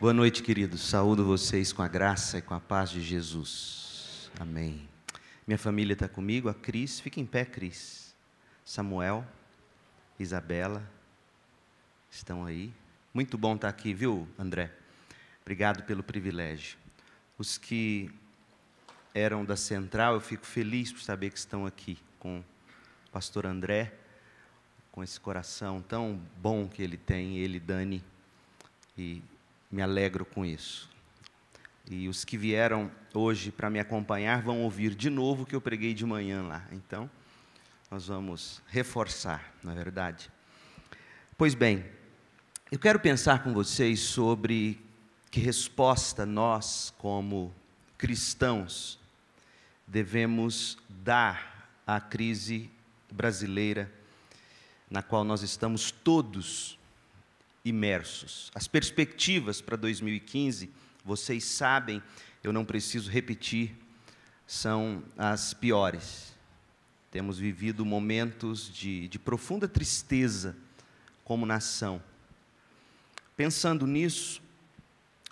Boa noite, queridos. Saúdo vocês com a graça e com a paz de Jesus. Amém. Minha família está comigo, a Cris. Fica em pé, Cris. Samuel, Isabela, estão aí. Muito bom estar aqui, viu, André? Obrigado pelo privilégio. Os que eram da Central, eu fico feliz por saber que estão aqui com o pastor André, com esse coração tão bom que ele tem, ele, Dani, e me alegro com isso. E os que vieram hoje para me acompanhar vão ouvir de novo o que eu preguei de manhã lá. Então, nós vamos reforçar, não é verdade? Pois bem, eu quero pensar com vocês sobre que resposta nós, como cristãos, devemos dar à crise brasileira, na qual nós estamos todos imersos. As perspectivas para 2015, vocês sabem, eu não preciso repetir, são as piores. Temos vivido momentos de profunda tristeza como nação. Pensando nisso,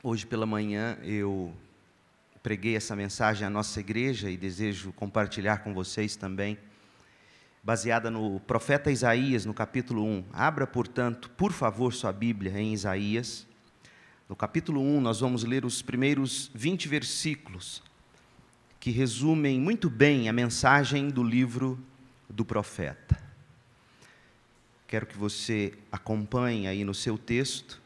hoje pela manhã eu preguei essa mensagem à nossa igreja e desejo compartilhar com vocês também, baseada no profeta Isaías, no capítulo 1. Abra, portanto, por favor, sua Bíblia em Isaías. No capítulo 1, nós vamos ler os primeiros 20 versículos, que resumem muito bem a mensagem do livro do profeta. Quero que você acompanhe aí no seu texto,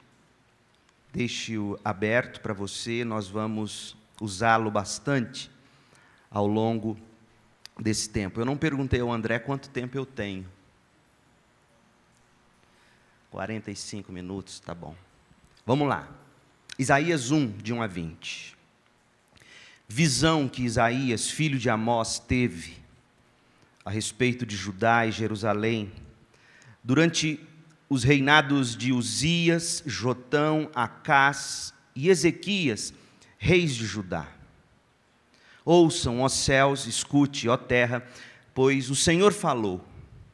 deixe-o aberto para você, nós vamos usá-lo bastante ao longo desse tempo. Eu não perguntei ao André quanto tempo eu tenho. 45 minutos, tá bom. Vamos lá. Isaías 1, de 1 a 20. Visão que Isaías, filho de Amós, teve a respeito de Judá e Jerusalém, durante os reinados de Uzias, Jotão, Acás e Ezequias, reis de Judá. Ouçam, ó céus, escute, ó terra, pois o Senhor falou.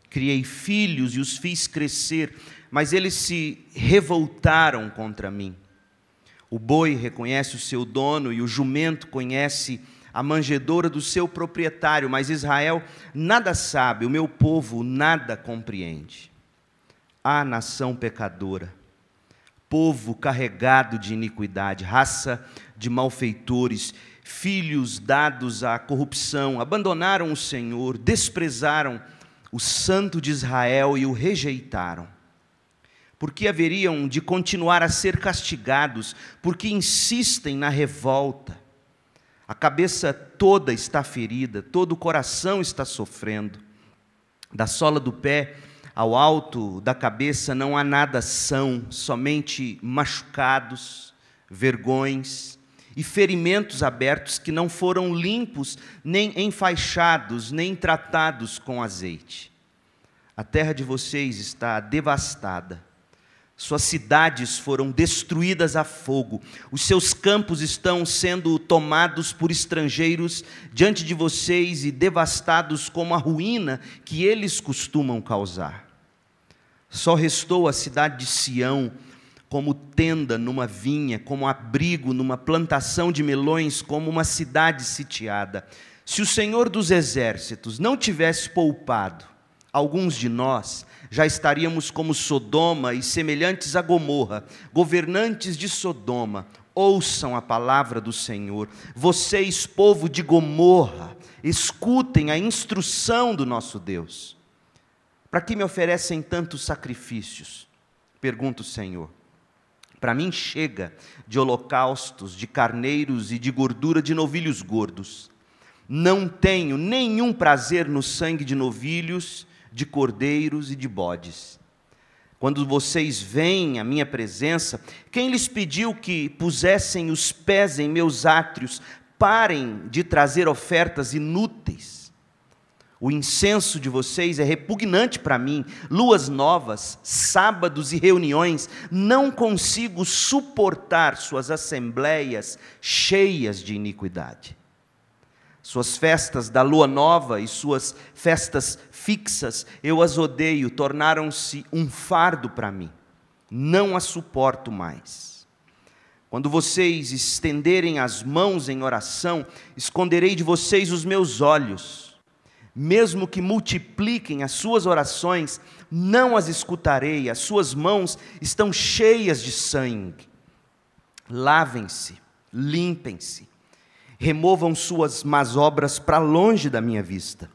Criei filhos e os fiz crescer, mas eles se revoltaram contra mim. O boi reconhece o seu dono e o jumento conhece a manjedoura do seu proprietário, mas Israel nada sabe, o meu povo nada compreende. Ah, nação pecadora, povo carregado de iniquidade, raça de malfeitores, filhos dados à corrupção, abandonaram o Senhor, desprezaram o Santo de Israel e o rejeitaram. Porque haveriam de continuar a ser castigados, porque insistem na revolta. A cabeça toda está ferida, todo o coração está sofrendo. Da sola do pé ao alto da cabeça não há nada são, somente machucados, vergões e ferimentos abertos que não foram limpos, nem enfaixados, nem tratados com azeite. A terra de vocês está devastada, suas cidades foram destruídas a fogo, os seus campos estão sendo tomados por estrangeiros diante de vocês e devastados como a ruína que eles costumam causar. Só restou a cidade de Sião, como tenda numa vinha, como abrigo numa plantação de melões, como uma cidade sitiada. Se o Senhor dos Exércitos não tivesse poupado alguns de nós, já estaríamos como Sodoma e semelhantes a Gomorra. Governantes de Sodoma, ouçam a palavra do Senhor. Vocês, povo de Gomorra, escutem a instrução do nosso Deus. Para que me oferecem tantos sacrifícios? Pergunta o Senhor. Para mim chega de holocaustos, de carneiros e de gordura de novilhos gordos. Não tenho nenhum prazer no sangue de novilhos, de cordeiros e de bodes. Quando vocês vêm à minha presença, quem lhes pediu que pusessem os pés em meus átrios? Parem de trazer ofertas inúteis. O incenso de vocês é repugnante para mim, luas novas, sábados e reuniões, não consigo suportar suas assembleias cheias de iniquidade. Suas festas da lua nova e suas festas fixas, eu as odeio, tornaram-se um fardo para mim, não as suporto mais. Quando vocês estenderem as mãos em oração, esconderei de vocês os meus olhos. Mesmo que multipliquem as suas orações, não as escutarei. As suas mãos estão cheias de sangue. Lavem-se, limpem-se, removam suas más obras para longe da minha vista.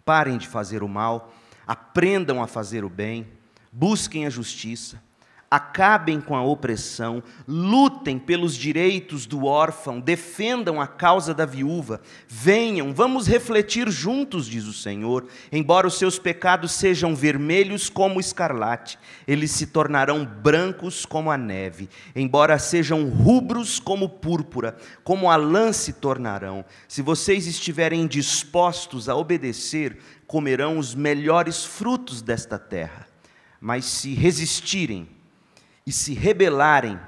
Parem de fazer o mal, aprendam a fazer o bem, busquem a justiça, acabem com a opressão, lutem pelos direitos do órfão, defendam a causa da viúva. Venham, vamos refletir juntos, diz o Senhor. Embora os seus pecados sejam vermelhos como o escarlate, eles se tornarão brancos como a neve. Embora sejam rubros como púrpura, como a lã se tornarão. Se vocês estiverem dispostos a obedecer, comerão os melhores frutos desta terra. Mas se resistirem e se rebelarem,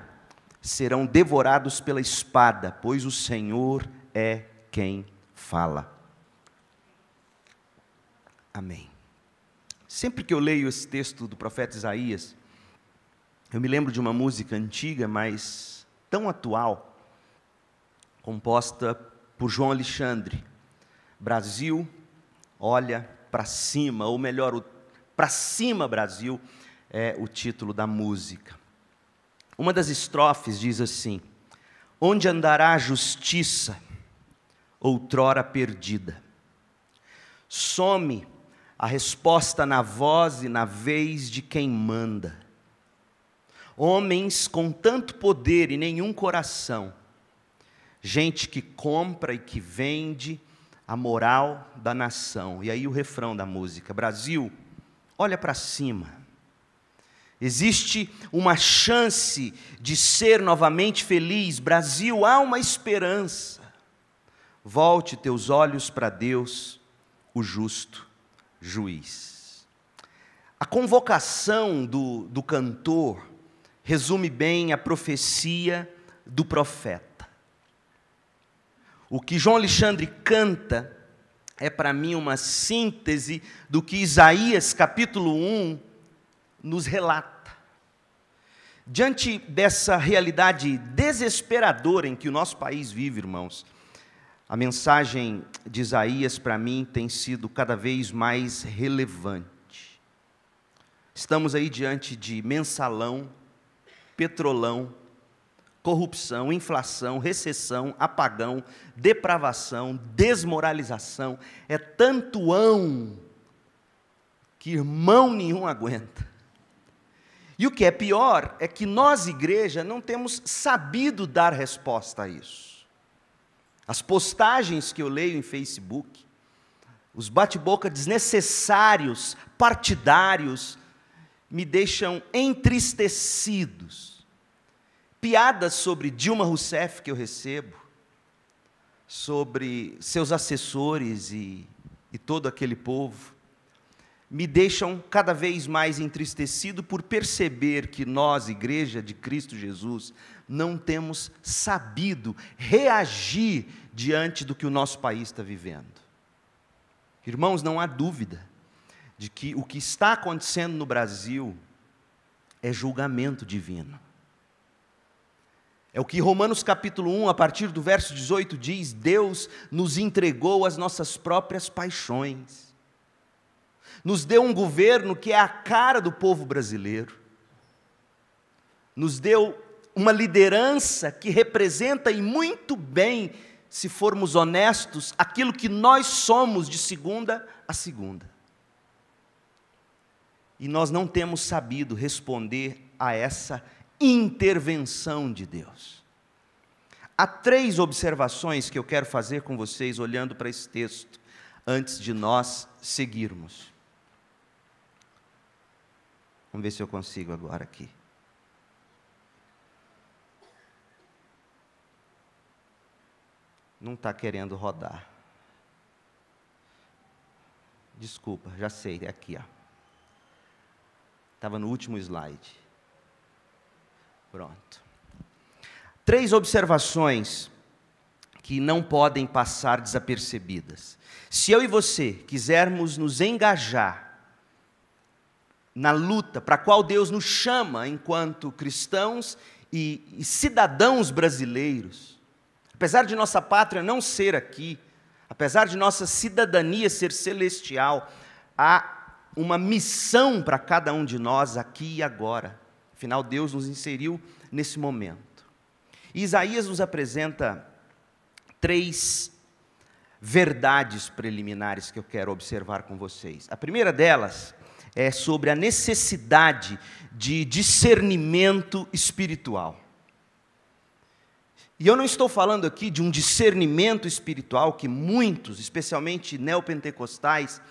serão devorados pela espada, pois o Senhor é quem fala. Amém. Sempre que eu leio esse texto do profeta Isaías, eu me lembro de uma música antiga, mas tão atual, composta por João Alexandre. Brasil, olha para cima, ou melhor, para cima Brasil, é o título da música. Uma das estrofes diz assim: onde andará a justiça, outrora perdida? Some a resposta na voz e na vez de quem manda. Homens com tanto poder e nenhum coração, gente que compra e que vende a moral da nação. E aí o refrão da música: Brasil, olha para cima. Existe uma chance de ser novamente feliz. Brasil, há uma esperança. Volte teus olhos para Deus, o justo juiz. A convocação do cantor resume bem a profecia do profeta. O que João Alexandre canta é para mim uma síntese do que Isaías capítulo 1 nos relata. Diante dessa realidade desesperadora em que o nosso país vive, irmãos, a mensagem de Isaías para mim tem sido cada vez mais relevante. Estamos aí diante de mensalão, petrolão, corrupção, inflação, recessão, apagão, depravação, desmoralização. É tantoão que irmão nenhum aguenta. E o que é pior é que nós, igreja, não temos sabido dar resposta a isso. As postagens que eu leio em Facebook, os bate-boca desnecessários, partidários, me deixam entristecidos. Piadas sobre Dilma Rousseff que eu recebo, sobre seus assessores e todo aquele povo, me deixam cada vez mais entristecido por perceber que nós, igreja de Cristo Jesus, não temos sabido reagir diante do que o nosso país está vivendo. Irmãos, não há dúvida de que o que está acontecendo no Brasil é julgamento divino. É o que Romanos capítulo 1, a partir do verso 18 diz: Deus nos entregou as nossas próprias paixões. Nos deu um governo que é a cara do povo brasileiro. Nos deu uma liderança que representa, e muito bem, se formos honestos, aquilo que nós somos de segunda a segunda. E nós não temos sabido responder a essa intervenção de Deus. Há 3 observações que eu quero fazer com vocês, olhando para esse texto, antes de nós seguirmos. Vamos ver se eu consigo agora aqui. Não está querendo rodar. Desculpa, já sei, é aqui, ó. Estava no último slide. Pronto. 3 observações que não podem passar desapercebidas. Se eu e você quisermos nos engajar na luta para a qual Deus nos chama enquanto cristãos e cidadãos brasileiros, apesar de nossa pátria não ser aqui, apesar de nossa cidadania ser celestial, há uma missão para cada um de nós aqui e agora. Afinal, Deus nos inseriu nesse momento. E Isaías nos apresenta 3 verdades preliminares que eu quero observar com vocês. A primeira delas é sobre a necessidade de discernimento espiritual. E eu não estou falando aqui de um discernimento espiritual que muitos, especialmente neopentecostais,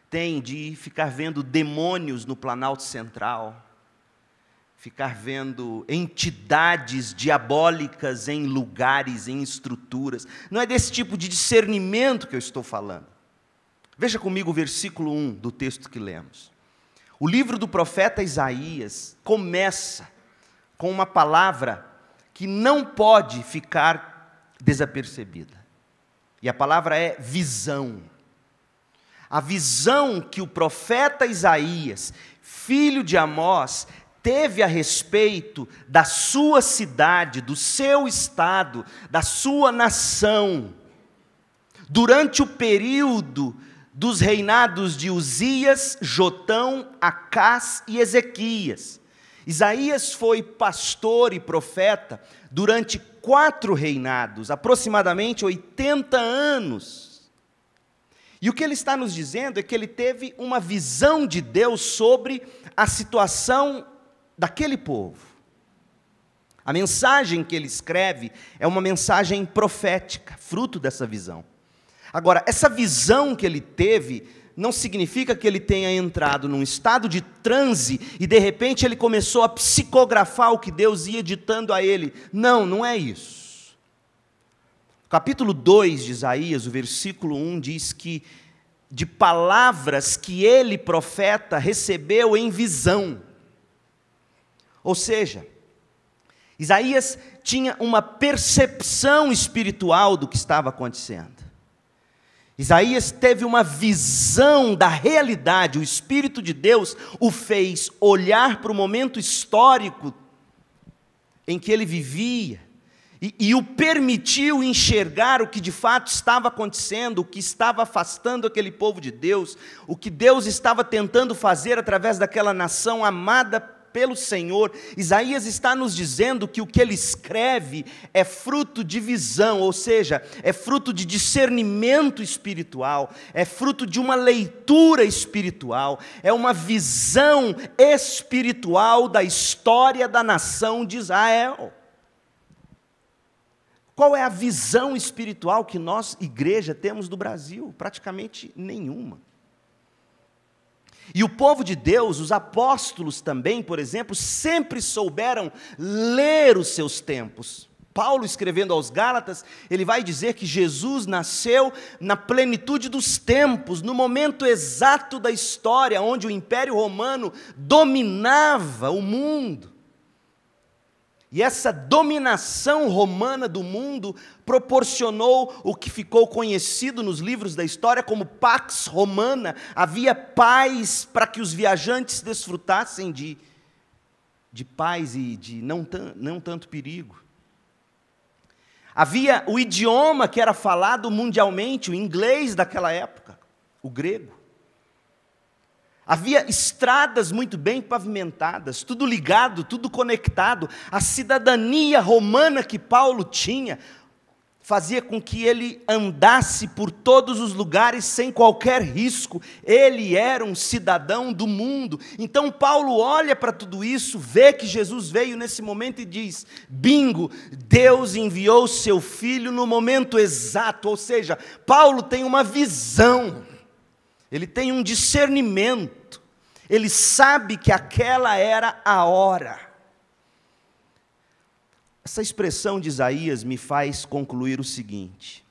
têm de ficar vendo demônios no Planalto Central, ficar vendo entidades diabólicas em lugares, em estruturas. Não é desse tipo de discernimento que eu estou falando. Veja comigo o versículo 1 do texto que lemos. O livro do profeta Isaías começa com uma palavra que não pode ficar desapercebida. E a palavra é visão. A visão que o profeta Isaías, filho de Amós, teve a respeito da sua cidade, do seu estado, da sua nação, durante o período dos reinados de Uzias, Jotão, Acás e Ezequias. Isaías foi pastor e profeta durante 4 reinados, aproximadamente 80 anos. E o que ele está nos dizendo é que ele teve uma visão de Deus sobre a situação daquele povo. A mensagem que ele escreve é uma mensagem profética, fruto dessa visão. Agora, essa visão que ele teve não significa que ele tenha entrado num estado de transe e de repente ele começou a psicografar o que Deus ia ditando a ele. Não, não é isso. O capítulo 2 de Isaías, o versículo 1 diz que de palavras que ele, profeta, recebeu em visão. Ou seja, Isaías tinha uma percepção espiritual do que estava acontecendo. Isaías teve uma visão da realidade, o Espírito de Deus o fez olhar para o momento histórico em que ele vivia e o permitiu enxergar o que de fato estava acontecendo, o que estava afastando aquele povo de Deus, o que Deus estava tentando fazer através daquela nação amada pelo Senhor. Isaías está nos dizendo que o que ele escreve é fruto de visão, ou seja, é fruto de discernimento espiritual, é fruto de uma leitura espiritual, é uma visão espiritual da história da nação de Israel. Qual é a visão espiritual que nós, igreja, temos do Brasil? Praticamente nenhuma. E o povo de Deus, os apóstolos também, por exemplo, sempre souberam ler os seus tempos. Paulo, escrevendo aos Gálatas, ele vai dizer que Jesus nasceu na plenitude dos tempos, no momento exato da história, onde o Império Romano dominava o mundo. E essa dominação romana do mundo proporcionou o que ficou conhecido nos livros da história como Pax Romana. Havia paz para que os viajantes desfrutassem de paz e de não tanto perigo. Havia o idioma que era falado mundialmente, o inglês daquela época, o grego. Havia estradas muito bem pavimentadas, tudo ligado, tudo conectado. A cidadania romana que Paulo tinha fazia com que ele andasse por todos os lugares sem qualquer risco. Ele era um cidadão do mundo. Então Paulo olha para tudo isso, vê que Jesus veio nesse momento e diz: bingo, Deus enviou seu filho no momento exato. Ou seja, Paulo tem uma visão. Ele tem um discernimento, ele sabe que aquela era a hora. Essa expressão de Isaías me faz concluir o seguinte: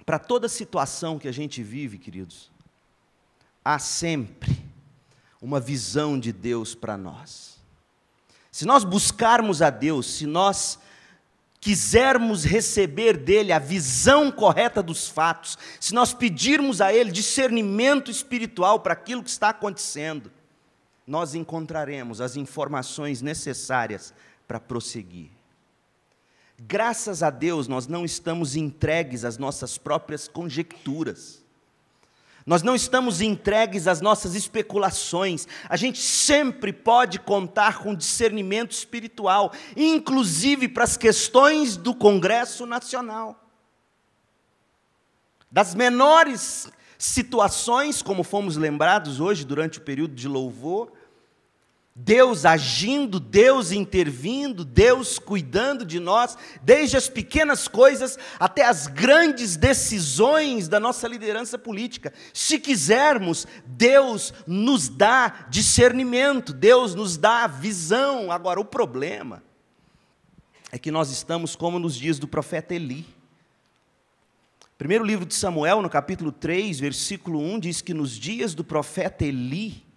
para toda situação que a gente vive, queridos, há sempre uma visão de Deus para nós. Se nós buscarmos a Deus, se nós quisermos receber dele a visão correta dos fatos, se nós pedirmos a ele discernimento espiritual para aquilo que está acontecendo, nós encontraremos as informações necessárias para prosseguir. Graças a Deus, nós não estamos entregues às nossas próprias conjecturas. Nós não estamos entregues às nossas especulações. A gente sempre pode contar com discernimento espiritual, inclusive para as questões do Congresso Nacional. Das menores situações, como fomos lembrados hoje durante o período de louvor, Deus agindo, Deus intervindo, Deus cuidando de nós, desde as pequenas coisas até as grandes decisões da nossa liderança política. Se quisermos, Deus nos dá discernimento, Deus nos dá visão. Agora, o problema é que nós estamos como nos dias do profeta Eli. Primeiro livro de Samuel, no capítulo 3, versículo 1, diz que nos dias do profeta Eli,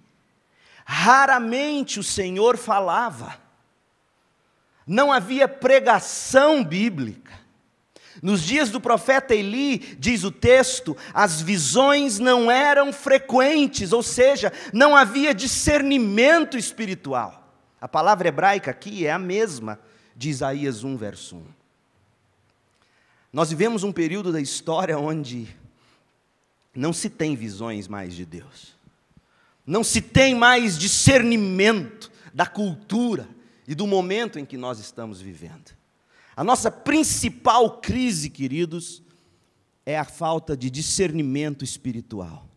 raramente o Senhor falava, não havia pregação bíblica. Nos dias do profeta Eli, diz o texto, as visões não eram frequentes, ou seja, não havia discernimento espiritual. A palavra hebraica aqui é a mesma de Isaías 1, verso 1. Nós vivemos um período da história onde não se tem visões mais de Deus. Não se tem mais discernimento da cultura e do momento em que nós estamos vivendo. A nossa principal crise, queridos, é a falta de discernimento espiritual.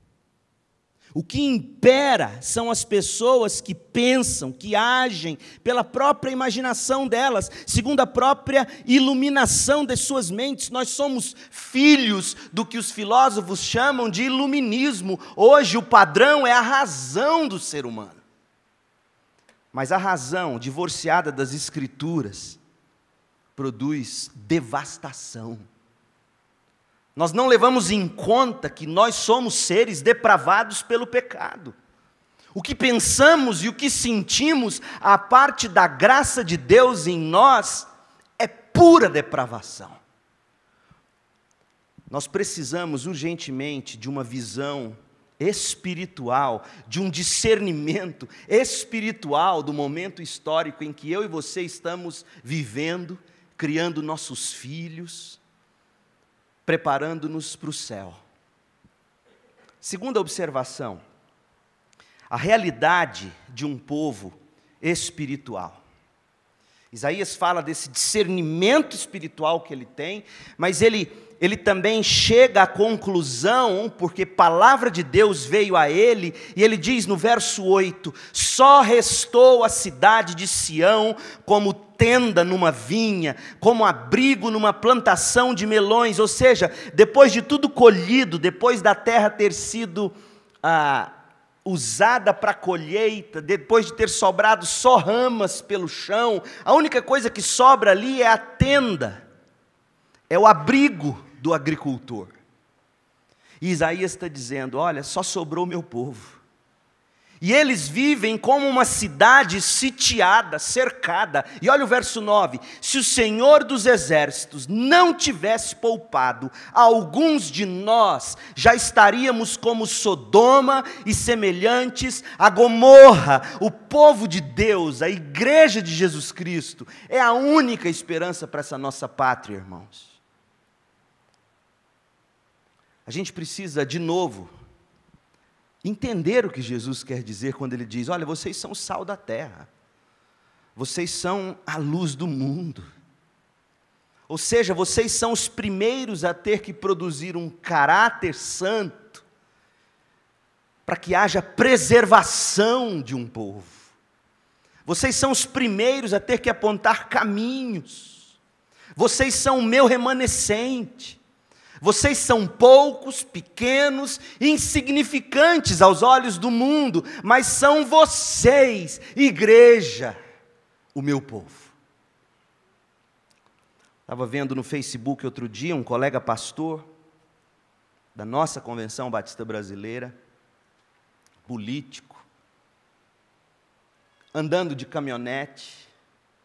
O que impera são as pessoas que pensam, que agem pela própria imaginação delas, segundo a própria iluminação de suas mentes. Nós somos filhos do que os filósofos chamam de iluminismo. Hoje o padrão é a razão do ser humano. Mas a razão, divorciada das Escrituras, produz devastação. Nós não levamos em conta que nós somos seres depravados pelo pecado. O que pensamos e o que sentimos, a parte da graça de Deus em nós, é pura depravação. Nós precisamos urgentemente de uma visão espiritual, de um discernimento espiritual do momento histórico em que eu e você estamos vivendo, criando nossos filhos, preparando-nos para o céu. Segunda observação, a realidade de um povo espiritual. Isaías fala desse discernimento espiritual que ele tem, mas ele também chega à conclusão, porque palavra de Deus veio a ele, e ele diz no verso 8, só restou a cidade de Sião como tenda numa vinha, como abrigo numa plantação de melões, ou seja, depois de tudo colhido, depois da terra ter sido usada para colheita, depois de ter sobrado só ramas pelo chão, a única coisa que sobra ali é a tenda, é o abrigo do agricultor. E Isaías está dizendo, olha, só sobrou o meu povo. E eles vivem como uma cidade sitiada, cercada. E olha o verso 9, se o Senhor dos Exércitos não tivesse poupado, alguns de nós já estaríamos como Sodoma e semelhantes a Gomorra. O povo de Deus, a igreja de Jesus Cristo, é a única esperança para essa nossa pátria, irmãos. A gente precisa, de novo, entender o que Jesus quer dizer quando ele diz, olha, vocês são o sal da terra, vocês são a luz do mundo, ou seja, vocês são os primeiros a ter que produzir um caráter santo, para que haja preservação de um povo, vocês são os primeiros a ter que apontar caminhos, vocês são o meu remanescente, vocês são poucos, pequenos, insignificantes aos olhos do mundo, mas são vocês, igreja, o meu povo. Estava vendo no Facebook outro dia um colega pastor da nossa Convenção Batista Brasileira, político, andando de caminhonete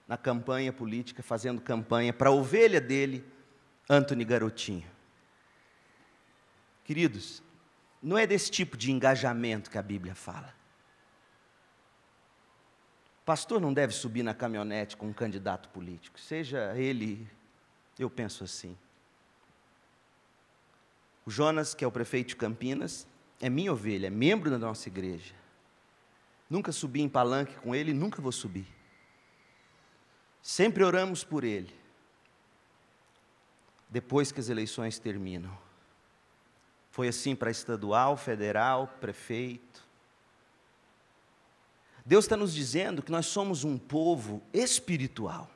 na campanha política, fazendo campanha para a ovelha dele, Antony Garotinho. Queridos, não é desse tipo de engajamento que a Bíblia fala. pastor não deve subir na caminhonete com um candidato político, seja ele, eu penso assim. O Jonas, que é o prefeito de Campinas, é minha ovelha, é membro da nossa igreja. Nunca subi em palanque com ele, nunca vou subir. Sempre oramos por ele. Depois que as eleições terminam. Foi assim para estadual, federal, prefeito. Deus está nos dizendo que nós somos um povo espiritual.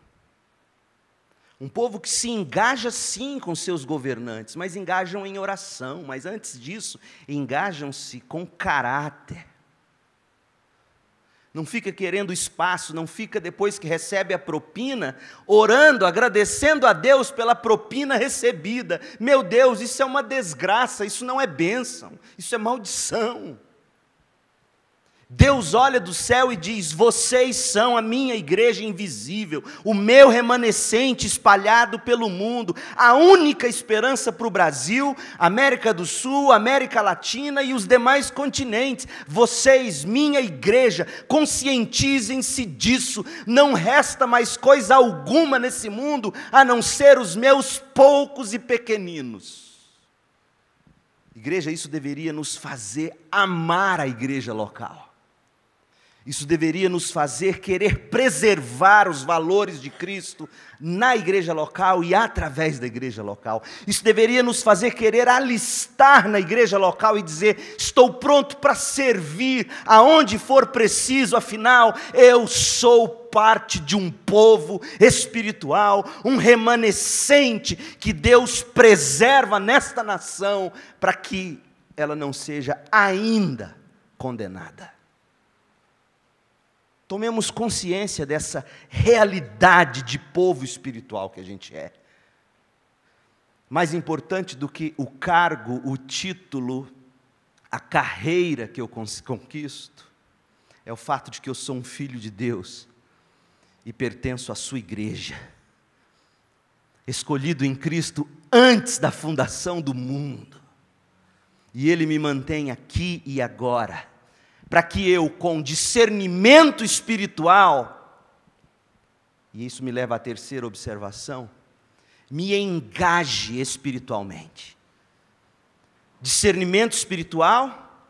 Um povo que se engaja sim com seus governantes, mas engajam em oração, mas antes disso, engajam-se com caráter. Não fica querendo espaço, não fica depois que recebe a propina, orando, agradecendo a Deus pela propina recebida. Meu Deus, isso é uma desgraça, isso não é bênção, isso é maldição. Deus olha do céu e diz: vocês são a minha igreja invisível, o meu remanescente espalhado pelo mundo, a única esperança para o Brasil, América do Sul, América Latina e os demais continentes. Vocês, minha igreja, conscientizem-se disso, não resta mais coisa alguma nesse mundo, a não ser os meus poucos e pequeninos. Igreja, isso deveria nos fazer amar a igreja local. Isso deveria nos fazer querer preservar os valores de Cristo na igreja local e através da igreja local. Isso deveria nos fazer querer alistar na igreja local e dizer: estou pronto para servir aonde for preciso, afinal, eu sou parte de um povo espiritual, um remanescente que Deus preserva nesta nação para que ela não seja ainda condenada. Tomemos consciência dessa realidade de povo espiritual que a gente é. Mais importante do que o cargo, o título, a carreira que eu conquisto, é o fato de que eu sou um filho de Deus e pertenço à sua igreja, escolhido em Cristo antes da fundação do mundo, e Ele me mantém aqui e agora, para que eu, com discernimento espiritual, e isso me leva à terceira observação, me engaje espiritualmente. Discernimento espiritual,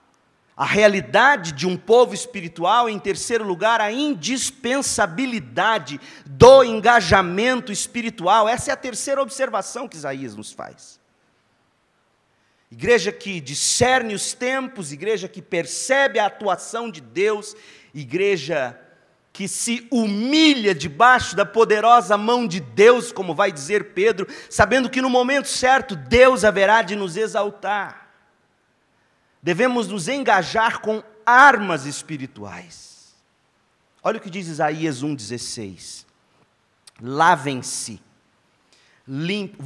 a realidade de um povo espiritual, em terceiro lugar, a indispensabilidade do engajamento espiritual. Essa é a terceira observação que Isaías nos faz. Igreja que discerne os tempos, igreja que percebe a atuação de Deus, igreja que se humilha debaixo da poderosa mão de Deus, como vai dizer Pedro, sabendo que no momento certo Deus haverá de nos exaltar. Devemos nos engajar com armas espirituais. Olha o que diz Isaías 1,16. Lavem-se. Limpo.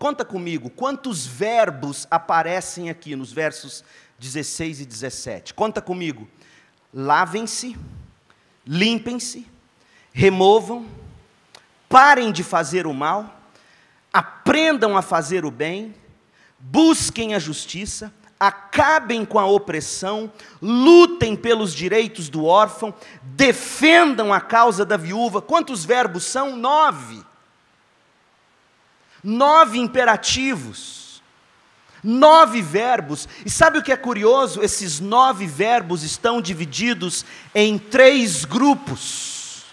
Conta comigo, quantos verbos aparecem aqui nos versos 16 e 17? Conta comigo. Lavem-se, limpem-se, removam, parem de fazer o mal, aprendam a fazer o bem, busquem a justiça, acabem com a opressão, lutem pelos direitos do órfão, defendam a causa da viúva. Quantos verbos são? 9. 9 imperativos, 9 verbos. E sabe o que é curioso? Esses 9 verbos estão divididos em 3 grupos.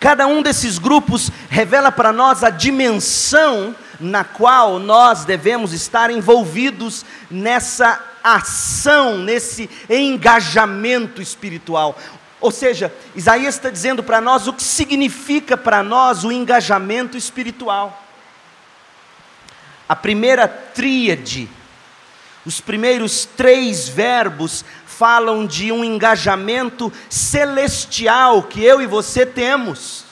Cada um desses grupos revela para nós a dimensão na qual nós devemos estar envolvidos nessa ação, nesse engajamento espiritual. Ou seja, Isaías está dizendo para nós o que significa para nós o engajamento espiritual. A primeira tríade, os primeiros 3 verbos falam de um engajamento celestial que eu e você temos.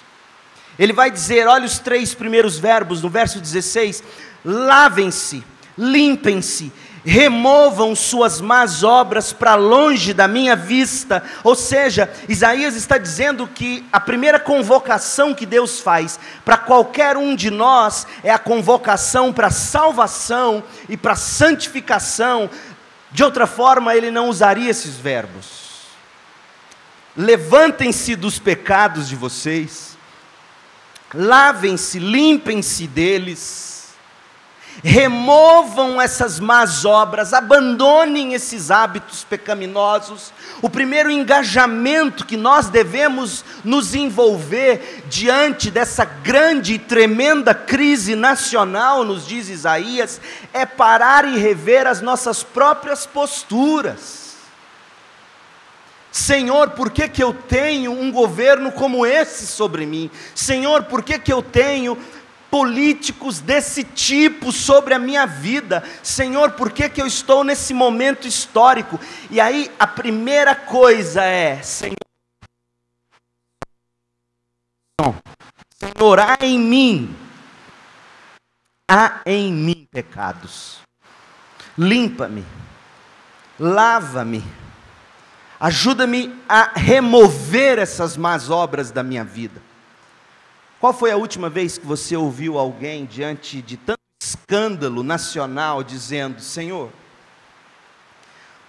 Ele vai dizer, olha os 3 primeiros verbos no verso 16: lavem-se, limpem-se, removam suas más obras para longe da minha vista. Ou seja, Isaías está dizendo que a primeira convocação que Deus faz para qualquer um de nós é a convocação para salvação e para santificação. De outra forma, ele não usaria esses verbos. levantem-se dos pecados de vocês, lavem-se, limpem-se deles, removam essas más obras, abandonem esses hábitos pecaminosos. O primeiro engajamento que nós devemos nos envolver diante dessa grande e tremenda crise nacional, nos diz Isaías, é parar e rever as nossas próprias posturas. Senhor, por que que eu tenho um governo como esse sobre mim? Senhor, por que que eu tenho políticos desse tipo sobre a minha vida? Senhor, por que que eu estou nesse momento histórico? E aí a primeira coisa é: Senhor, há em mim pecados. Limpa-me, lava-me, ajuda-me a remover essas más obras da minha vida. Qual foi a última vez que você ouviu alguém, diante de tanto escândalo nacional, dizendo: Senhor,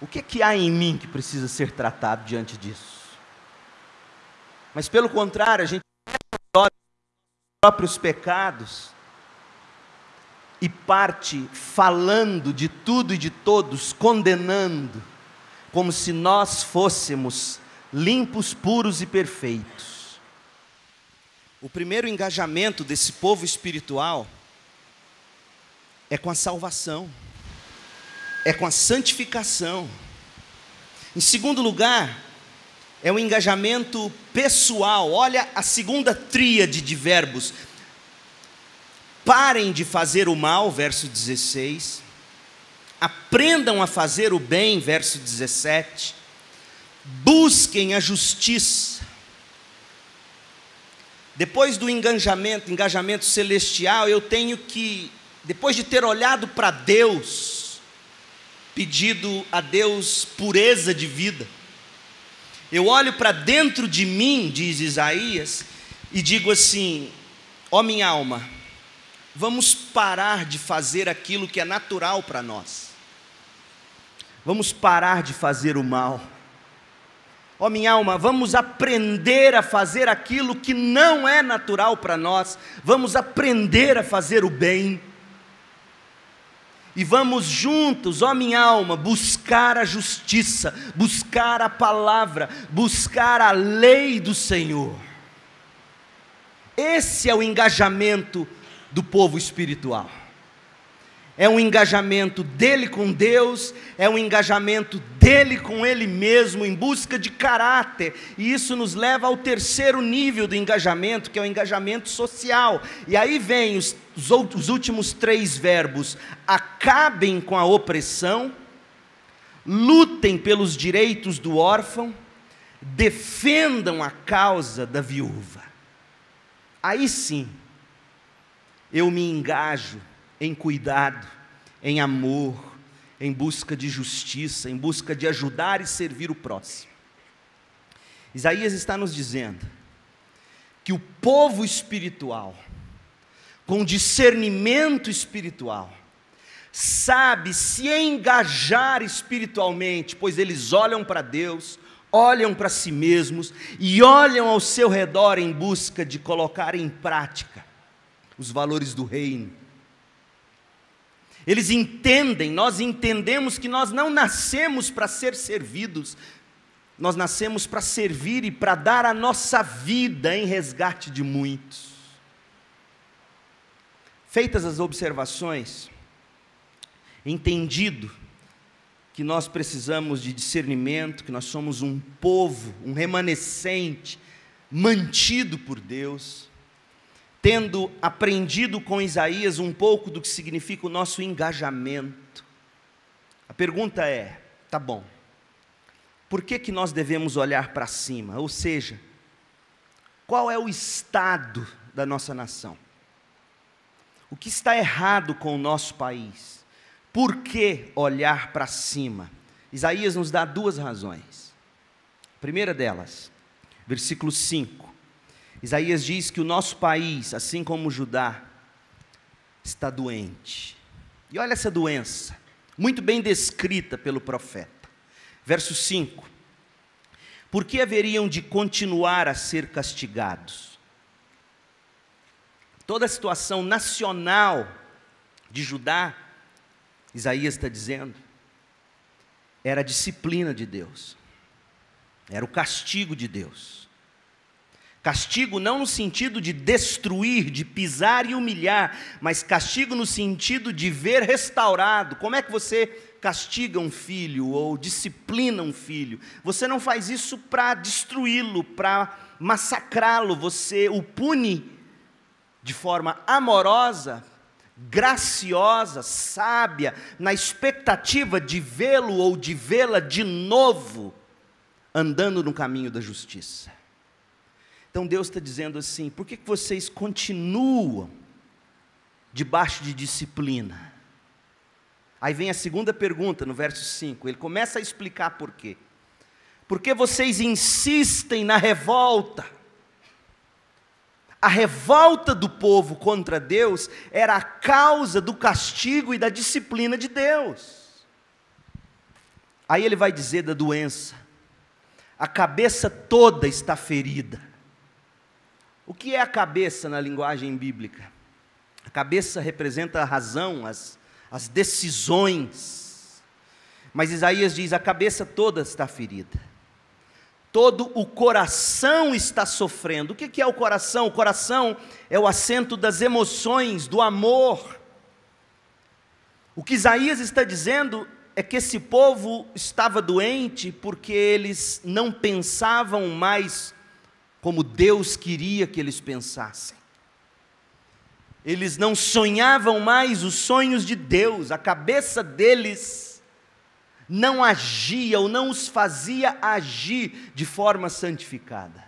o que há em mim que precisa ser tratado diante disso? Mas pelo contrário, a gente olha os próprios pecados e parte falando de tudo e de todos, condenando, como se nós fôssemos limpos, puros e perfeitos. O primeiro engajamento desse povo espiritual é com a salvação, é com a santificação. Em segundo lugar, é um engajamento pessoal. Olha a segunda tríade de verbos: parem de fazer o mal, verso 16, aprendam a fazer o bem, verso 17, busquem a justiça. Depois do engajamento celestial, eu tenho que, depois de ter olhado para Deus, pedido a Deus pureza de vida, eu olho para dentro de mim, diz Isaías, e digo assim: ó minha alma, vamos parar de fazer aquilo que é natural para nós, vamos parar de fazer o mal. Ó minha alma, vamos aprender a fazer aquilo que não é natural para nós, vamos aprender a fazer o bem, e vamos juntos, ó minha alma, buscar a justiça, buscar a palavra, buscar a lei do Senhor. Esse é o engajamento do povo espiritual. É um engajamento dele com Deus, é um engajamento dele com ele mesmo, em busca de caráter. E isso nos leva ao terceiro nível do engajamento, que é o engajamento social. E aí vem os últimos três verbos: acabem com a opressão, lutem pelos direitos do órfão, defendam a causa da viúva. Aí sim, eu me engajo em cuidado, em amor, em busca de justiça, em busca de ajudar e servir o próximo. Isaías está nos dizendo que o povo espiritual, com discernimento espiritual, sabe se engajar espiritualmente, pois eles olham para Deus, olham para si mesmos e olham ao seu redor em busca de colocar em prática os valores do reino. Eles entendem, nós entendemos que nós não nascemos para ser servidos, nós nascemos para servir e para dar a nossa vida em resgate de muitos. Feitas as observações, entendido que nós precisamos de discernimento, que nós somos um povo, um remanescente, mantido por Deus, tendo aprendido com Isaías um pouco do que significa o nosso engajamento, a pergunta é: tá bom, por que nós devemos olhar para cima? Ou seja, qual é o estado da nossa nação? O que está errado com o nosso país? Por que olhar para cima? Isaías nos dá duas razões. A primeira delas, versículo 5. Isaías diz que o nosso país, assim como Judá, está doente. E olha essa doença, muito bem descrita pelo profeta. Verso 5: por que haveriam de continuar a ser castigados? Toda a situação nacional de Judá, Isaías está dizendo, era a disciplina de Deus, era o castigo de Deus. Castigo não no sentido de destruir, de pisar e humilhar, mas castigo no sentido de ver restaurado. Como é que você castiga um filho ou disciplina um filho? Você não faz isso para destruí-lo, para massacrá-lo, você o pune de forma amorosa, graciosa, sábia, na expectativa de vê-lo ou de vê-la de novo, andando no caminho da justiça. Então Deus está dizendo assim, por que vocês continuam debaixo de disciplina? Aí vem a segunda pergunta no verso 5, ele começa a explicar por quê. Por que vocês insistem na revolta? A revolta do povo contra Deus era a causa do castigo e da disciplina de Deus. Aí ele vai dizer da doença, a cabeça toda está ferida. O que é a cabeça na linguagem bíblica? A cabeça representa a razão, as decisões. Mas Isaías diz, a cabeça toda está ferida. Todo o coração está sofrendo. O que é o coração? O coração é o assento das emoções, do amor. O que Isaías está dizendo é que esse povo estava doente porque eles não pensavam mais como Deus queria que eles pensassem. Eles não sonhavam mais os sonhos de Deus, a cabeça deles não agia ou não os fazia agir de forma santificada.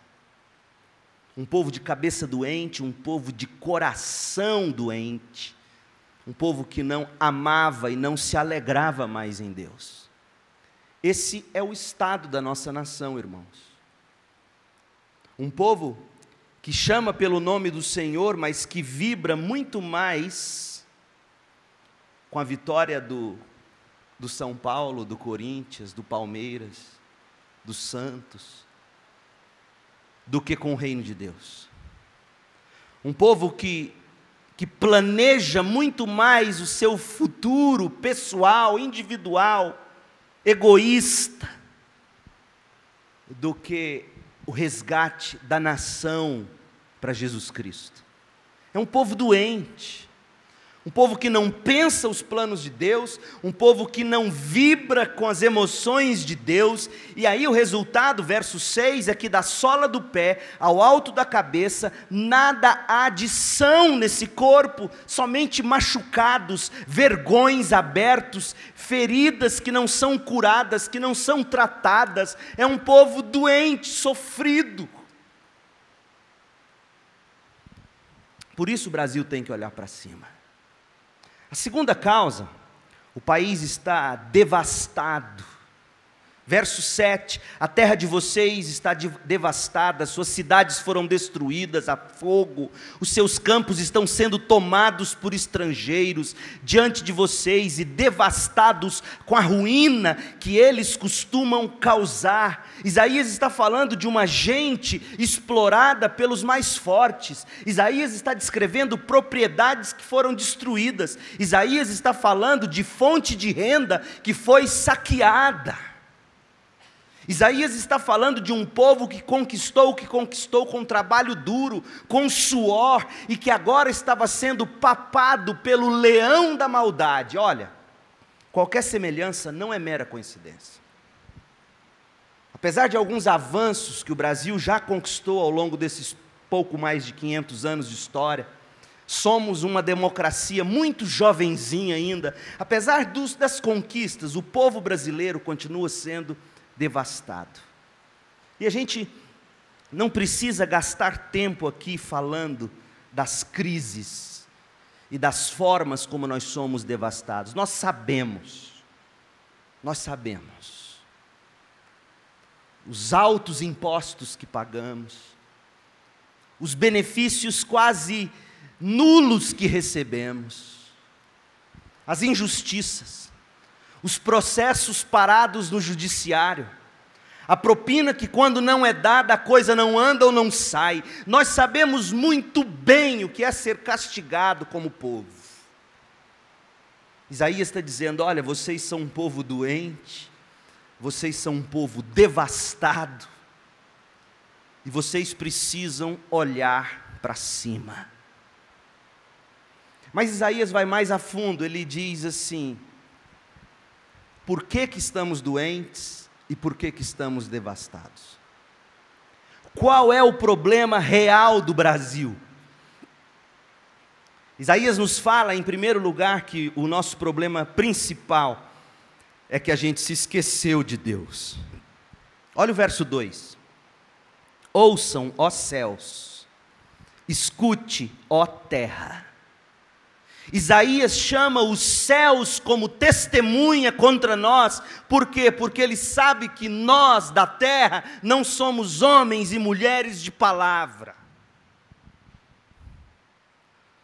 Um povo de cabeça doente, um povo de coração doente, um povo que não amava e não se alegrava mais em Deus. Esse é o estado da nossa nação, irmãos. Um povo que chama pelo nome do Senhor, mas que vibra muito mais com a vitória do São Paulo, do Corinthians, do Palmeiras, do Santos, do que com o reino de Deus. Um povo que planeja muito mais o seu futuro pessoal, individual, egoísta, do que o resgate da nação para Jesus Cristo. É um povo doente, um povo que não pensa os planos de Deus, um povo que não vibra com as emoções de Deus, e aí o resultado, verso 6, é que da sola do pé ao alto da cabeça, nada há de são nesse corpo, somente machucados, vergões abertos, feridas que não são curadas, que não são tratadas. É um povo doente, sofrido. Por isso o Brasil tem que olhar para cima. A segunda causa, o país está devastado. Verso 7, a terra de vocês está devastada, suas cidades foram destruídas a fogo, os seus campos estão sendo tomados por estrangeiros diante de vocês e devastados com a ruína que eles costumam causar. Isaías está falando de uma gente explorada pelos mais fortes. Isaías está descrevendo propriedades que foram destruídas. Isaías está falando de fonte de renda que foi saqueada. Isaías está falando de um povo que conquistou com trabalho duro, com suor, e que agora estava sendo papado pelo leão da maldade. Olha, qualquer semelhança não é mera coincidência. Apesar de alguns avanços que o Brasil já conquistou ao longo desses pouco mais de 500 anos de história, somos uma democracia muito jovenzinha ainda. Apesar das conquistas, o povo brasileiro continua sendo devastado. E a gente não precisa gastar tempo aqui falando das crises e das formas como nós somos devastados. Nós sabemos os altos impostos que pagamos, os benefícios quase nulos que recebemos, as injustiças, os processos parados no judiciário, A propina que quando não é dada, a coisa não anda ou não sai. Nós sabemos muito bem o que é ser castigado como povo. Isaías está dizendo, olha, vocês são um povo doente, vocês são um povo devastado, e vocês precisam olhar para cima. Mas Isaías vai mais a fundo, ele diz assim, por que estamos doentes e por que estamos devastados? Qual é o problema real do Brasil? Isaías nos fala, em primeiro lugar, que o nosso problema principal é que a gente se esqueceu de Deus. Olha o verso 2. Ouçam, ó céus, escute, ó terra. Isaías chama os céus como testemunha contra nós. Por quê? Porque ele sabe que nós da terra não somos homens e mulheres de palavra.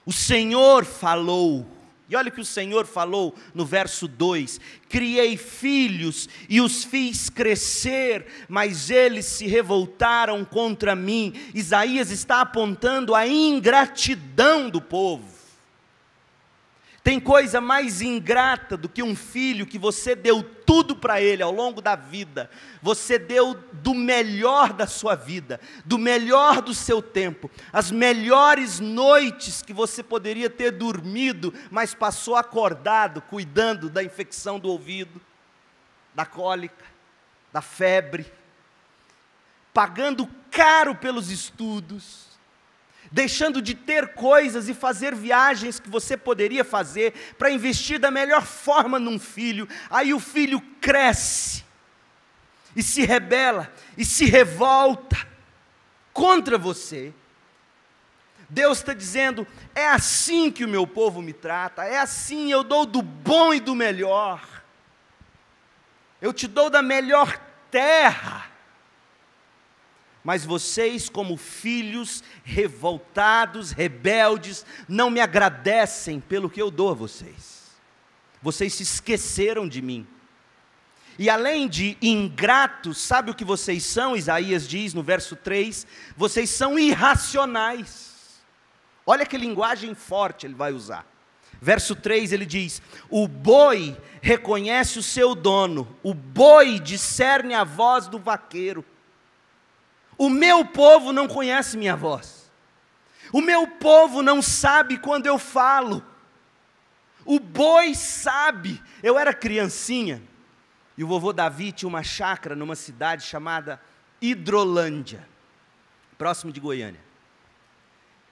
O Senhor falou, e olha o que o Senhor falou no verso 2, criei filhos e os fiz crescer, mas eles se revoltaram contra mim. Isaías está apontando a ingratidão do povo. Tem coisa mais ingrata do que um filho que você deu tudo para ele ao longo da vida. Você deu do melhor da sua vida, do melhor do seu tempo, as melhores noites que você poderia ter dormido, mas passou acordado, cuidando da infecção do ouvido, da cólica, da febre, pagando caro pelos estudos, deixando de ter coisas e fazer viagens que você poderia fazer para investir da melhor forma num filho. Aí o filho cresce e se rebela e se revolta contra você. Deus está dizendo, é assim que o meu povo me trata, é assim, eu dou do bom e do melhor, eu te dou da melhor terra. Mas vocês, como filhos revoltados, rebeldes, não me agradecem pelo que eu dou a vocês. Vocês se esqueceram de mim. E além de ingratos, sabe o que vocês são? Isaías diz no verso 3, vocês são irracionais. Olha que linguagem forte ele vai usar. Verso 3 ele diz, o boi reconhece o seu dono, o boi discerne a voz do vaqueiro. O meu povo não conhece minha voz. O meu povo não sabe quando eu falo. O boi sabe. Eu era criancinha e o vovô Davi tinha uma chácara numa cidade chamada Hidrolândia, próximo de Goiânia.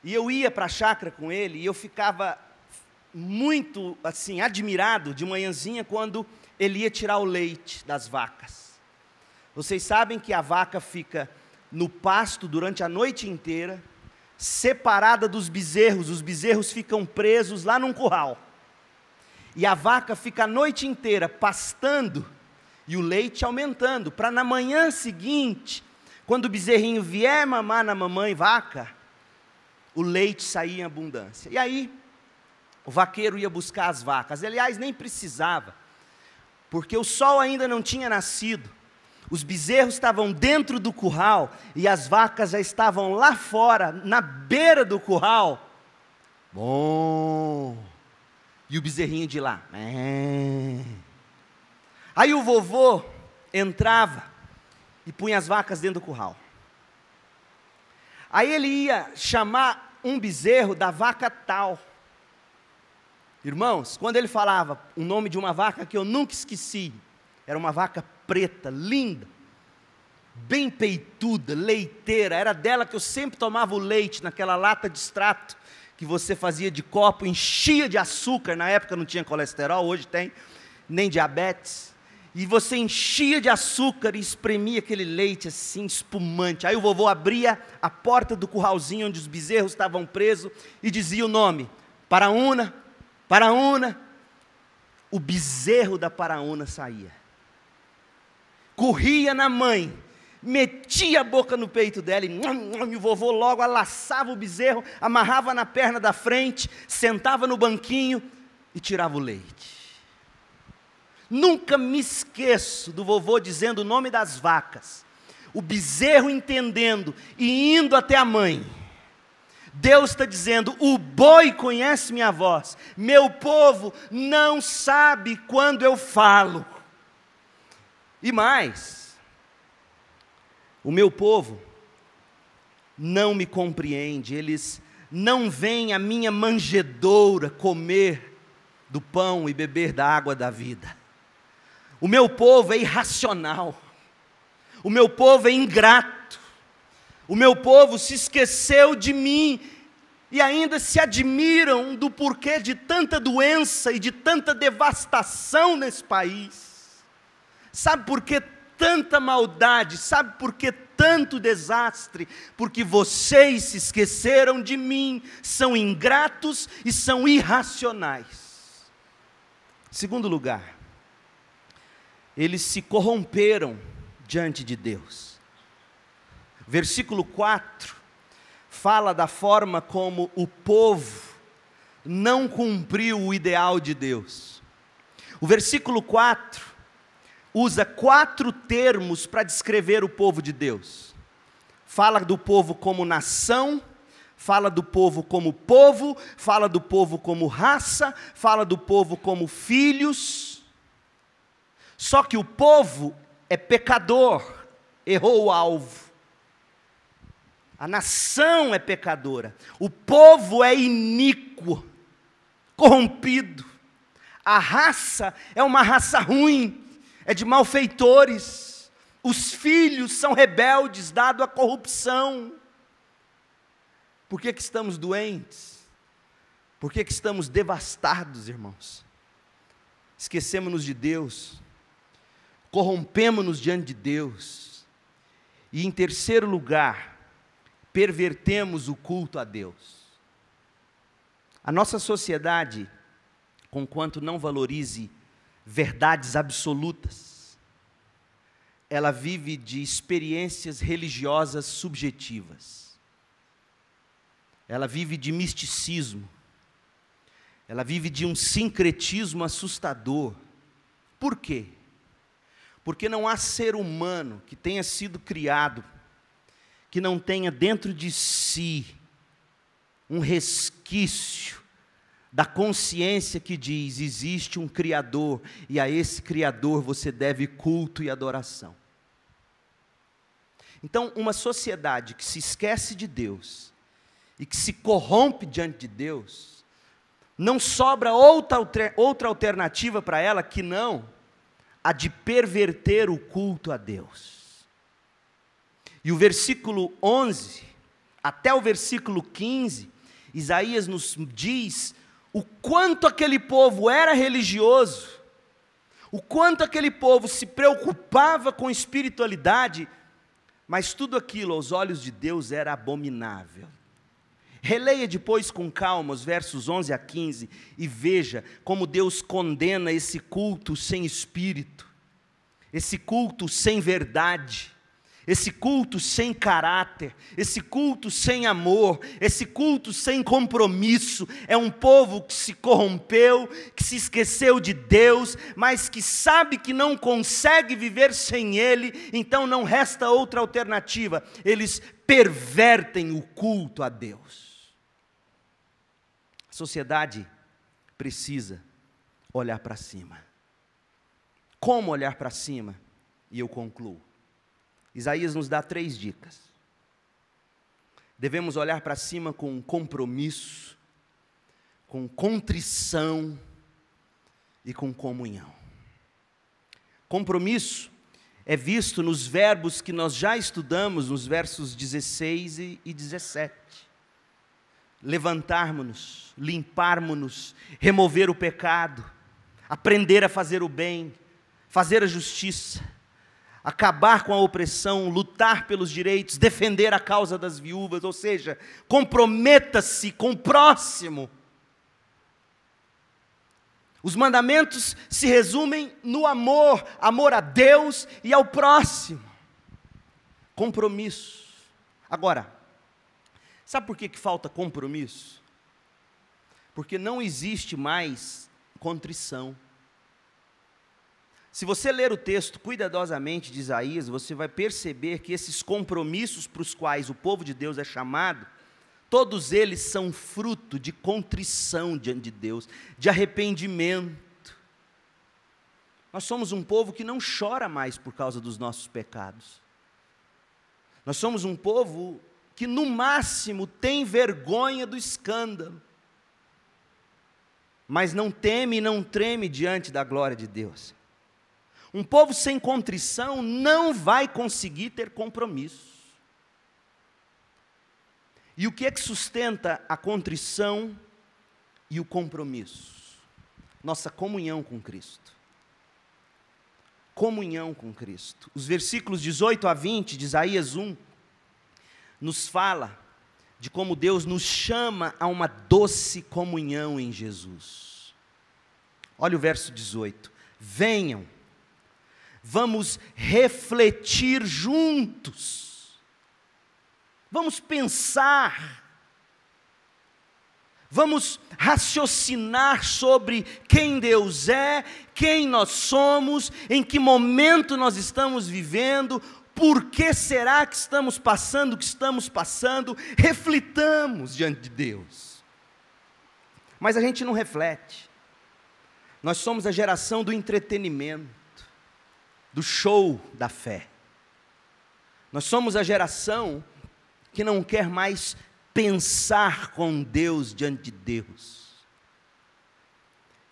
E eu ia para a chácara com ele e eu ficava muito assim admirado de manhãzinha quando ele ia tirar o leite das vacas. Vocês sabem que a vaca fica no pasto durante a noite inteira, separada dos bezerros, os bezerros ficam presos lá num curral, e a vaca fica a noite inteira pastando, e o leite aumentando, para na manhã seguinte, quando o bezerrinho vier mamar na mamãe vaca, o leite sair em abundância. E aí, o vaqueiro ia buscar as vacas, aliás, nem precisava, porque o sol ainda não tinha nascido, os bezerros estavam dentro do curral e as vacas já estavam lá fora, na beira do curral. Bom! E o bezerrinho de lá. Aí o vovô entrava e punha as vacas dentro do curral. Aí ele ia chamar um bezerro da vaca tal. Irmãos, quando ele falava o nome de uma vaca que eu nunca esqueci, era uma vaca preta, linda, bem peituda, leiteira, era dela que eu sempre tomava o leite, naquela lata de extrato, que você fazia de copo, enchia de açúcar, na época não tinha colesterol, hoje tem, nem diabetes, e você enchia de açúcar e espremia aquele leite assim, espumante. Aí o vovô abria a porta do curralzinho onde os bezerros estavam presos, e dizia o nome, Paraúna, Paraúna, o bezerro da Paraúna saía, corria na mãe, metia a boca no peito dela, e o vovô logo alaçava o bezerro, amarrava na perna da frente, sentava no banquinho e tirava o leite. Nunca me esqueço do vovô dizendo o nome das vacas, o bezerro entendendo e indo até a mãe. Deus está dizendo: o boi conhece minha voz, meu povo não sabe quando eu falo. E mais, o meu povo não me compreende, eles não veem a minha manjedoura comer do pão e beber da água da vida. O meu povo é irracional, o meu povo é ingrato, o meu povo se esqueceu de mim e ainda se admiram do porquê de tanta doença e de tanta devastação nesse país. Sabe por que tanta maldade? Sabe por que tanto desastre? Porque vocês se esqueceram de mim, são ingratos e são irracionais. Segundo lugar, eles se corromperam diante de Deus. Versículo 4 fala da forma como o povo não cumpriu o ideal de Deus. O versículo 4 usa 4 termos para descrever o povo de Deus. Fala do povo como nação, fala do povo como povo, fala do povo como raça, fala do povo como filhos. Só que o povo é pecador, errou o alvo. A nação é pecadora, o povo é iníquo, corrompido. A raça é uma raça ruim, é de malfeitores. Os filhos são rebeldes, dado à corrupção. Por que estamos doentes? Por que estamos devastados, irmãos? Esquecemos-nos de Deus, corrompemos-nos diante de Deus, e em terceiro lugar, pervertemos o culto a Deus. A nossa sociedade, conquanto não valorize verdades absolutas, ela vive de experiências religiosas subjetivas, ela vive de misticismo, ela vive de um sincretismo assustador. Por quê? Porque não há ser humano que tenha sido criado, que não tenha dentro de si um resquício da consciência que diz: existe um Criador, e a esse Criador você deve culto e adoração. Então, uma sociedade que se esquece de Deus, e que se corrompe diante de Deus, não sobra outra alternativa para ela que não a de perverter o culto a Deus. E o versículo 11, até o versículo 15, Isaías nos diz o quanto aquele povo era religioso, o quanto aquele povo se preocupava com espiritualidade, mas tudo aquilo aos olhos de Deus era abominável. Releia depois com calma os versos 11 a 15 e veja como Deus condena esse culto sem espírito, esse culto sem verdade, esse culto sem caráter, esse culto sem amor, esse culto sem compromisso. É um povo que se corrompeu, que se esqueceu de Deus, mas que sabe que não consegue viver sem Ele, então não resta outra alternativa, eles pervertem o culto a Deus. A sociedade precisa olhar para cima. Como olhar para cima? E eu concluo. Isaías nos dá 3 dicas. Devemos olhar para cima com compromisso, com contrição e com comunhão. Compromisso é visto nos verbos que nós já estudamos, nos versos 16 e 17. Levantarmos-nos, limparmos-nos, remover o pecado, aprender a fazer o bem, fazer a justiça, acabar com a opressão, lutar pelos direitos, defender a causa das viúvas, ou seja, comprometa-se com o próximo. Os mandamentos se resumem no amor, amor a Deus e ao próximo. Compromisso. Agora, sabe por que falta compromisso? Porque não existe mais contrição. Se você ler o texto cuidadosamente de Isaías, você vai perceber que esses compromissos para os quais o povo de Deus é chamado, todos eles são fruto de contrição diante de Deus, de arrependimento. Nós somos um povo que não chora mais por causa dos nossos pecados. Nós somos um povo que no máximo tem vergonha do escândalo, mas não teme e não treme diante da glória de Deus. Um povo sem contrição não vai conseguir ter compromisso. E o que é que sustenta a contrição e o compromisso? Nossa comunhão com Cristo. Comunhão com Cristo. Os versículos 18 a 20 de Isaías 1 nos fala de como Deus nos chama a uma doce comunhão em Jesus. Olha o verso 18. Venham, vamos refletir juntos, vamos pensar, vamos raciocinar sobre quem Deus é, quem nós somos, em que momento nós estamos vivendo, por que será que estamos passando o que estamos passando, reflitamos diante de Deus. Mas a gente não reflete, nós somos a geração do entretenimento, do show da fé. Nós somos a geração que não quer mais pensar com Deus diante de Deus.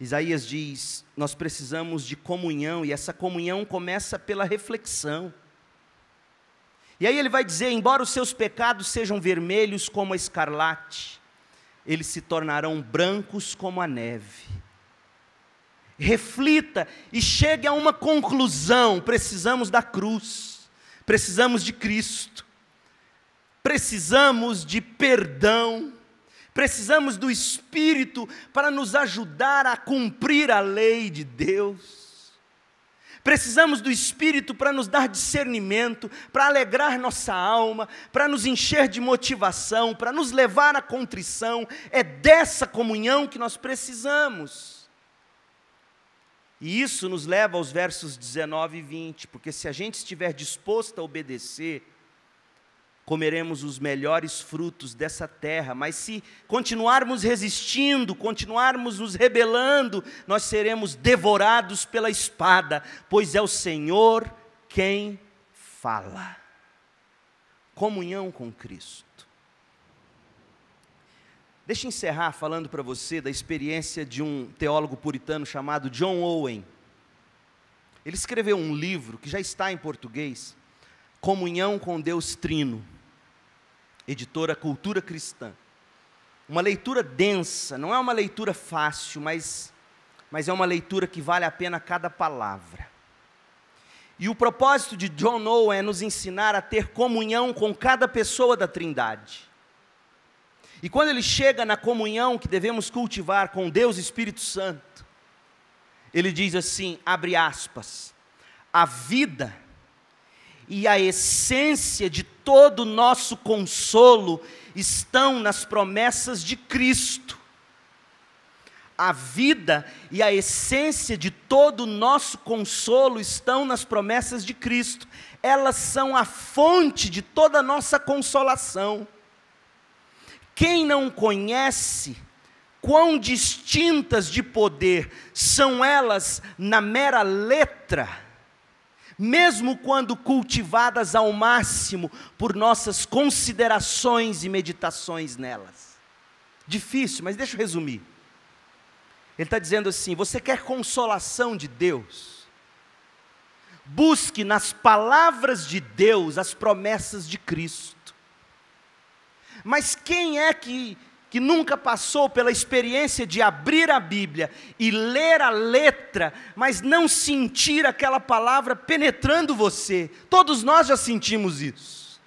Isaías diz, nós precisamos de comunhão, e essa comunhão começa pela reflexão. E aí ele vai dizer, embora os seus pecados sejam vermelhos como a escarlate, eles se tornarão brancos como a neve. Reflita e chegue a uma conclusão. Precisamos da cruz, precisamos de Cristo, precisamos de perdão, precisamos do Espírito para nos ajudar a cumprir a lei de Deus, precisamos do Espírito para nos dar discernimento, para alegrar nossa alma, para nos encher de motivação, para nos levar à contrição. É dessa comunhão que nós precisamos. E isso nos leva aos versos 19 e 20, porque se a gente estiver disposto a obedecer, comeremos os melhores frutos dessa terra, mas se continuarmos resistindo, continuarmos nos rebelando, nós seremos devorados pela espada, pois é o Senhor quem fala. Comunhão com Cristo. Deixa eu encerrar falando para você da experiência de um teólogo puritano chamado John Owen. Ele escreveu um livro que já está em português, Comunhão com Deus Trino, editora Cultura Cristã. Uma leitura densa, não é uma leitura fácil, mas é uma leitura que vale a pena cada palavra. E o propósito de John Owen é nos ensinar a ter comunhão com cada pessoa da Trindade. E quando ele chega na comunhão que devemos cultivar com Deus Espírito Santo, ele diz assim, abre aspas, a vida e a essência de todo o nosso consolo estão nas promessas de Cristo. A vida e a essência de todo o nosso consolo estão nas promessas de Cristo. Elas são a fonte de toda a nossa consolação. Quem não conhece quão distintas de poder são elas na mera letra, mesmo quando cultivadas ao máximo por nossas considerações e meditações nelas. Difícil, mas deixa eu resumir. Ele está dizendo assim, você quer consolação de Deus? Busque nas palavras de Deus as promessas de Cristo. Mas quem é que nunca passou pela experiência de abrir a Bíblia e ler a letra, mas não sentir aquela palavra penetrando você? Todos nós já sentimos isso.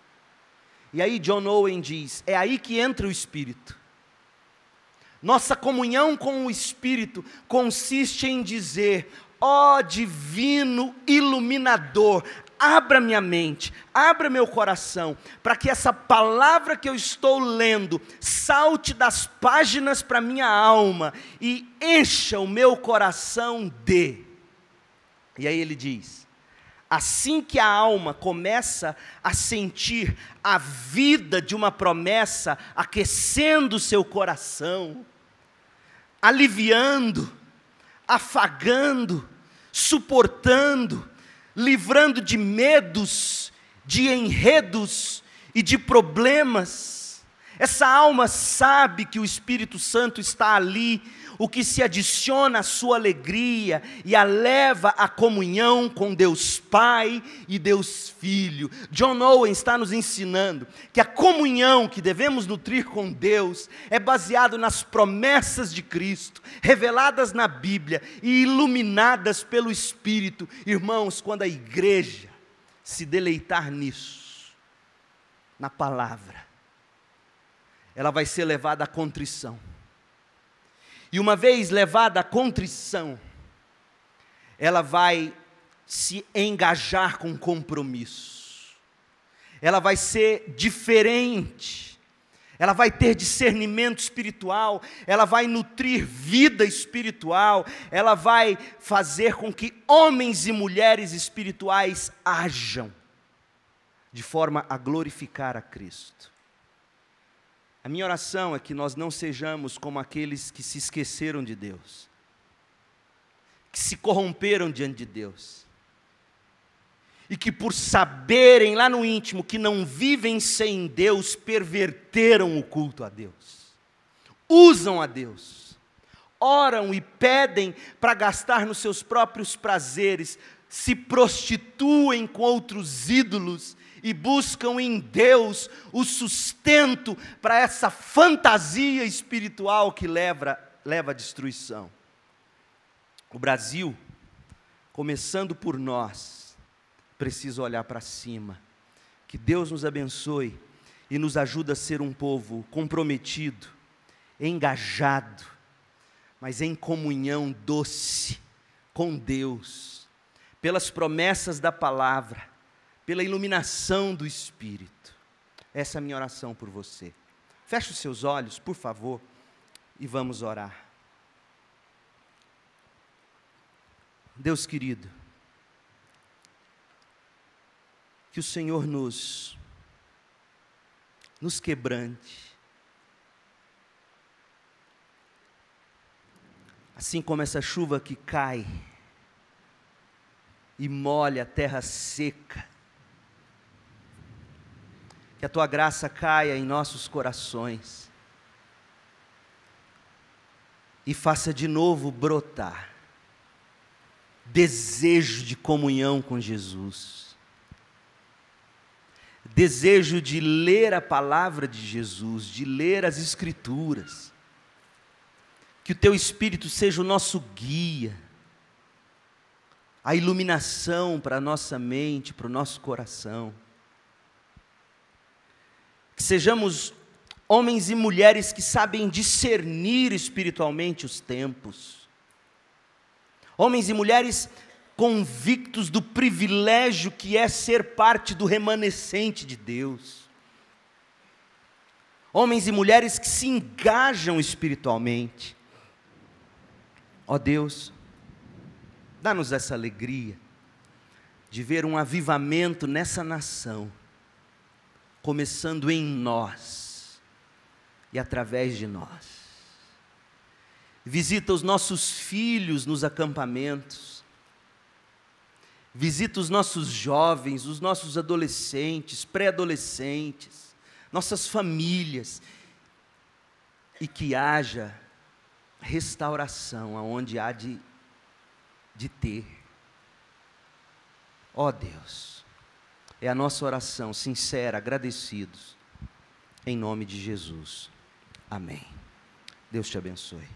E aí John Owen diz, é aí que entra o Espírito. Nossa comunhão com o Espírito consiste em dizer, ó divino iluminador, abra minha mente, abra meu coração, para que essa palavra que eu estou lendo salte das páginas para minha alma e encha o meu coração de. E aí ele diz: assim que a alma começa a sentir a vida de uma promessa aquecendo o seu coração, aliviando, afagando, suportando, livrando de medos, de enredos e de problemas, essa alma sabe que o Espírito Santo está ali, o que se adiciona à sua alegria e a leva à comunhão com Deus Pai e Deus Filho. John Owen está nos ensinando que a comunhão que devemos nutrir com Deus é baseado nas promessas de Cristo, reveladas na Bíblia e iluminadas pelo Espírito. Irmãos, quando a igreja se deleitar nisso, na palavra, ela vai ser levada à contrição. E uma vez levada à contrição, ela vai se engajar com compromisso. Ela vai ser diferente. Ela vai ter discernimento espiritual. Ela vai nutrir vida espiritual. Ela vai fazer com que homens e mulheres espirituais ajam de forma a glorificar a Cristo. A minha oração é que nós não sejamos como aqueles que se esqueceram de Deus, que se corromperam diante de Deus, e que por saberem lá no íntimo que não vivem sem Deus, perverteram o culto a Deus, usam a Deus, oram e pedem para gastar nos seus próprios prazeres, se prostituem com outros ídolos, e buscam em Deus o sustento para essa fantasia espiritual que leva à destruição. O Brasil, começando por nós, precisa olhar para cima. Que Deus nos abençoe e nos ajude a ser um povo comprometido, engajado, mas em comunhão doce com Deus, pelas promessas da palavra, pela iluminação do Espírito. Essa é a minha oração por você. Feche os seus olhos, por favor, e vamos orar. Deus querido, que o Senhor nos quebrante, assim como essa chuva que cai e molha a terra seca, que a Tua graça caia em nossos corações e faça de novo brotar desejo de comunhão com Jesus, desejo de ler a palavra de Jesus, de ler as Escrituras, que o Teu Espírito seja o nosso guia, a iluminação para a nossa mente, para o nosso coração. Que sejamos homens e mulheres que sabem discernir espiritualmente os tempos. Homens e mulheres convictos do privilégio que é ser parte do remanescente de Deus. Homens e mulheres que se engajam espiritualmente. Ó Deus, dá-nos essa alegria de ver um avivamento nessa nação, começando em nós e através de nós. Visita os nossos filhos nos acampamentos, visita os nossos jovens, os nossos adolescentes, pré-adolescentes, nossas famílias, e que haja restauração aonde há de ter. Ó Deus, é a nossa oração sincera, agradecidos, em nome de Jesus. Amém. Deus te abençoe.